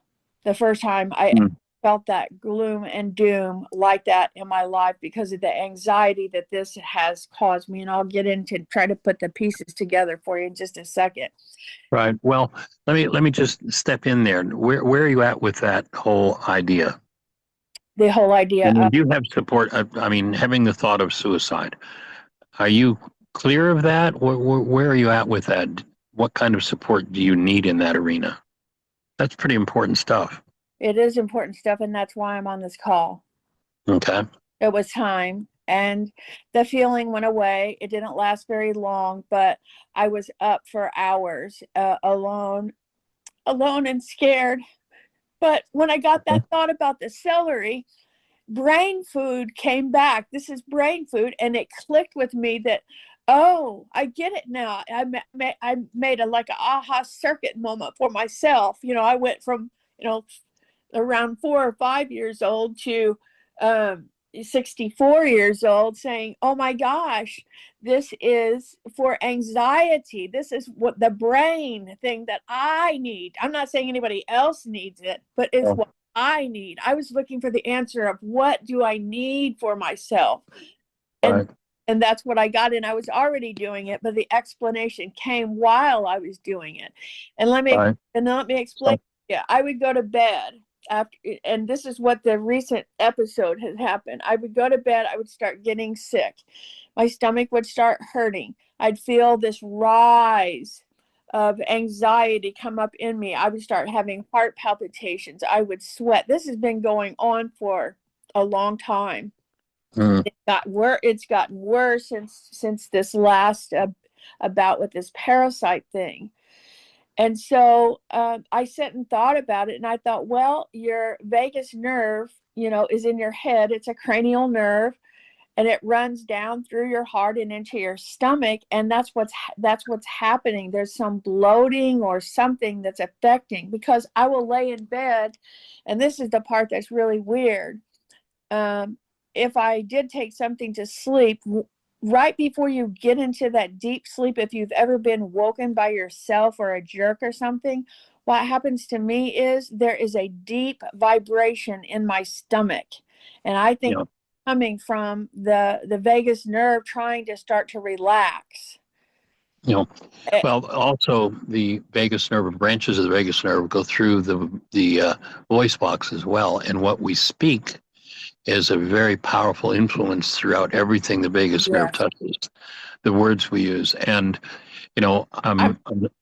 The first time I felt that gloom and doom like that in my life because of the anxiety that this has caused me. And I'll get into try to put the pieces together for you in just a second. Right. Well, let me just step in there. Where are you at with that whole idea? The whole idea And you of do have support. I mean, having the thought of suicide. Are you clear of that? Where are you at with that? What kind of support do you need in that arena? That's pretty important stuff. it is important stuff, and that's why I'm on this call. Okay. It was time, and the feeling went away. It didn't last very long, but I was up for hours, alone and scared. But when I got that thought about the celery, brain food came back. This is brain food. And it clicked with me that, oh, I get it now. I made a like a aha circuit moment for myself. I went from, around 4 or 5 years old to 64 years old saying, oh my gosh, this is for anxiety. This is what the brain thing that I need. I'm not saying anybody else needs it, but it's what I need. I was looking for the answer of what do I need for myself? Right. And that's what I got. And I was already doing it, but the explanation came while I was doing it. And let me explain. Yeah, I would go to bed after, and this is what the recent episode has happened. I would go to bed, I would start getting sick. My stomach would start hurting. I'd feel this rise of anxiety come up in me. I would start having heart palpitations. I would sweat. This has been going on for a long time. Mm. It's gotten worse since this last about with this parasite thing. And so I sat and thought about it, and I thought, well, your vagus nerve, is in your head. It's a cranial nerve, and it runs down through your heart and into your stomach, and that's what's happening. There's some bloating or something that's affecting, because I will lay in bed, and this is the part that's really weird. If I did take something to sleep, right before you get into that deep sleep, if you've ever been woken by yourself or a jerk or something, what happens to me is there is a deep vibration in my stomach. And I think coming from the vagus nerve trying to start to relax. Well, also the vagus nerve, branches of the vagus nerve go through the voice box as well. And what we speak is a very powerful influence throughout everything the vagus nerve touches, the words we use. And, I'm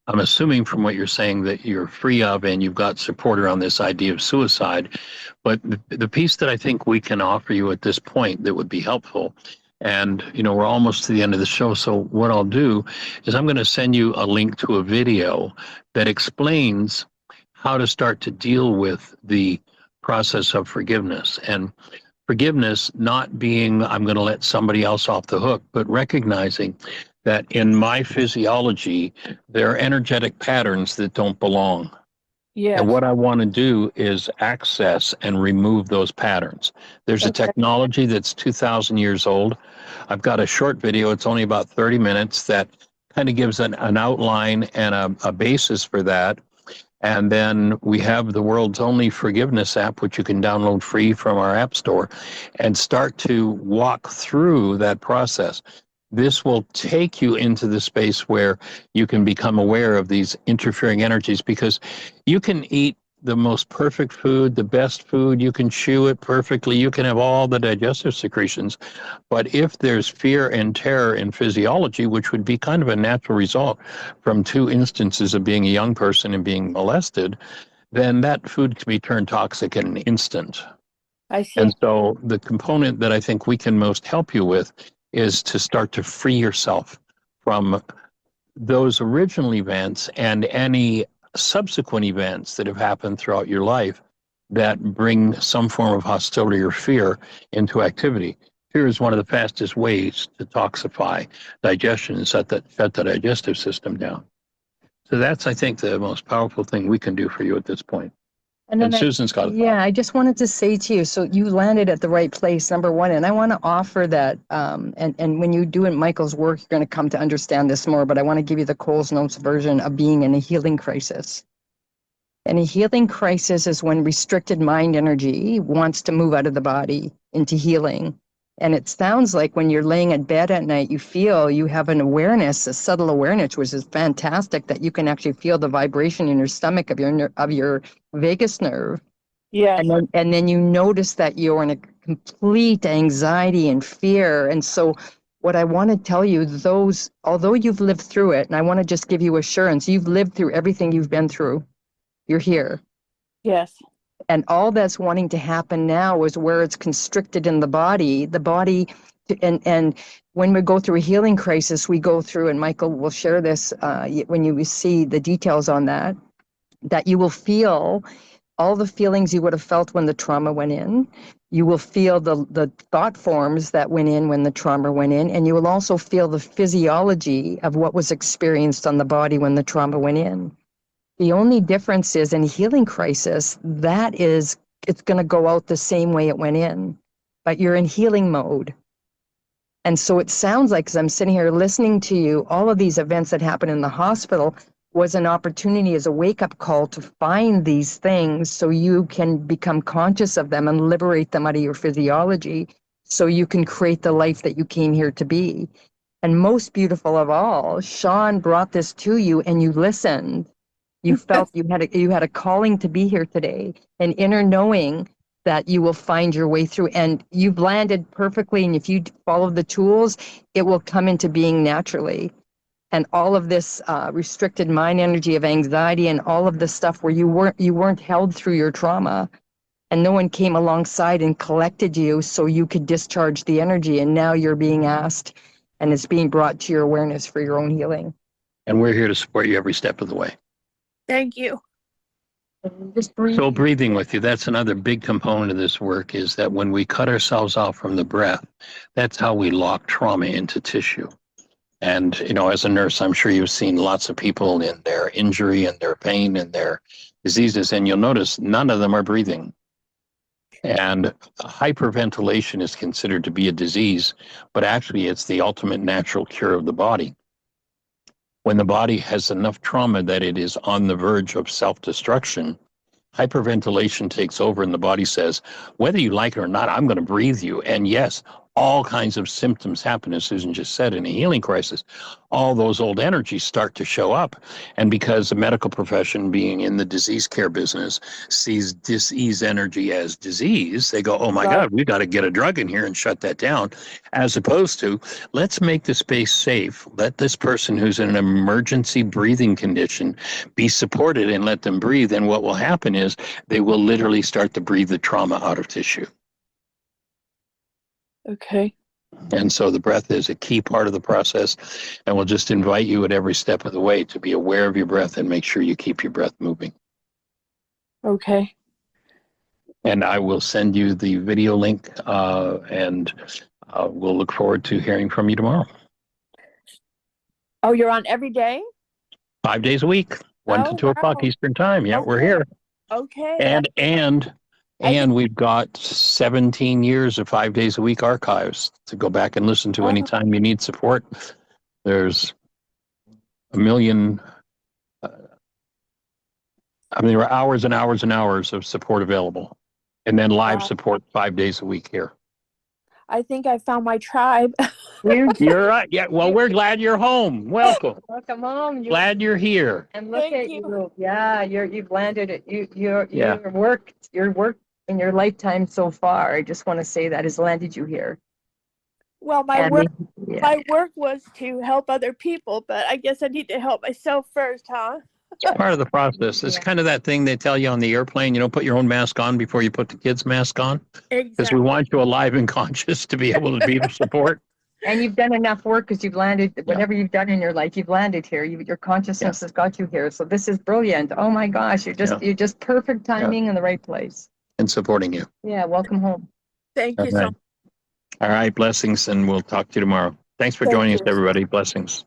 assuming from what you're saying that you're free of and you've got support around this idea of suicide. But the piece that I think we can offer you at this point that would be helpful, and, we're almost to the end of the show. So what I'll do is I'm going to send you a link to a video that explains how to start to deal with the process of forgiveness. And forgiveness not being, I'm going to let somebody else off the hook, but recognizing that in my physiology, there are energetic patterns that don't belong. Yes. And what I want to do is access and remove those patterns. There's a technology that's 2,000 years old. I've got a short video. It's only about 30 minutes that kind of gives an outline and a basis for that. And then we have the world's only forgiveness app, which you can download free from our app store and start to walk through that process. This will take you into the space where you can become aware of these interfering energies, because you can eat the most perfect food, the best food, you can chew it perfectly, you can have all the digestive secretions. But if there's fear and terror in physiology, which would be kind of a natural result from two instances of being a young person and being molested, then that food can be turned toxic in an instant. I see. And so the component that I think we can most help you with is to start to free yourself from those original events and any subsequent events that have happened throughout your life that bring some form of hostility or fear into activity. Fear is one of the fastest ways to toxify digestion and shut the digestive system down. So that's, I think, the most powerful thing we can do for you at this point. And Susan's got it. Yeah, I just wanted to say to you, so you landed at the right place, number one, and I want to offer that, and when you do in Michael's work, you're going to come to understand this more, but I want to give you the Coles Notes version of being in a healing crisis. And a healing crisis is when restricted mind energy wants to move out of the body into healing. And it sounds like when you're laying in bed at night, you feel you have an awareness, a subtle awareness, which is fantastic, that you can actually feel the vibration in your stomach of your vagus nerve. Yes. And then you notice that you're in a complete anxiety and fear. And so what I want to tell you, although you've lived through it, and I want to just give you assurance, you've lived through everything you've been through. You're here. Yes. And all that's wanting to happen now is where it's constricted in the body, and when we go through a healing crisis, we go through, and Michael will share this when you see the details on that you will feel all the feelings you would have felt when the trauma went in. You will feel the thought forms that went in when the trauma went in, and you will also feel the physiology of what was experienced on the body when the trauma went in. The only difference is in healing crisis, it's going to go out the same way it went in, but you're in healing mode. And so it sounds like, as I'm sitting here listening to you, all of these events that happened in the hospital was an opportunity as a wake-up call to find these things so you can become conscious of them and liberate them out of your physiology so you can create the life that you came here to be. And most beautiful of all, Sean brought this to you and you listened. You felt you had a calling to be here today, an inner knowing that you will find your way through, and you've landed perfectly. And if you follow the tools, it will come into being naturally. and all of this restricted mind energy of anxiety and all of this stuff where you weren't held through your trauma, and no one came alongside and collected you so you could discharge the energy, and now you're being asked and it's being brought to your awareness for your own healing. And we're here to support you every step of the way. Thank you. Just breathe. So breathing with you, that's another big component of this work, is that when we cut ourselves off from the breath, that's how we lock trauma into tissue. And, you know, as a nurse, I'm sure you've seen lots of people in their injury and their pain and their diseases, and you'll notice none of them are breathing. And hyperventilation is considered to be a disease, but actually it's the ultimate natural cure of the body. When the body has enough trauma that it is on the verge of self-destruction, hyperventilation takes over and the body says, whether you like it or not, I'm going to breathe you. And yes, all kinds of symptoms happen, as Susan just said, in a healing crisis. All those old energies start to show up. And because the medical profession, being in the disease care business, sees disease energy as disease, they go, oh my God, we've got to get a drug in here and shut that down. As opposed to, let's make the space safe. Let this person who's in an emergency breathing condition be supported and let them breathe. And what will happen is they will literally start to breathe the trauma out of tissue. Okay. And so the breath is a key part of the process, and we'll just invite you at every step of the way to be aware of your breath and make sure you keep your breath moving. Okay. And I will send you the video link, and we'll look forward to hearing from you tomorrow. Oh, you're on every day? 5 days a week, 1 to 2 o'clock wow. Eastern time. Yeah, we're Okay. here. Okay. And we've got 17 years of 5 days a week archives to go back and listen to anytime you need support. There's a million, there are hours and hours and hours of support available. And then live support 5 days a week here. I think I found my tribe. You're right. Yeah. Well, we're glad you're home. Welcome. Welcome home. Glad you're here. And look Thank at you. you. Yeah, you've landed it. Your work in your lifetime so far, I just want to say that has landed you here. Well, my work was to help other people, but I guess I need to help myself first, huh? It's part of the process. It's kind of that thing they tell you on the airplane, put your own mask on before you put the kids' mask on. Because we want you alive and conscious to be able to be of support. And you've done enough work because you've landed, whatever you've done in your life, you've landed here. Your consciousness has got you here. So this is brilliant. Oh my gosh, you're just perfect timing in the right place. And supporting you. Yeah, welcome home. Thank you so much. All right, blessings, and we'll talk to you tomorrow. Thanks for joining us, everybody. Blessings.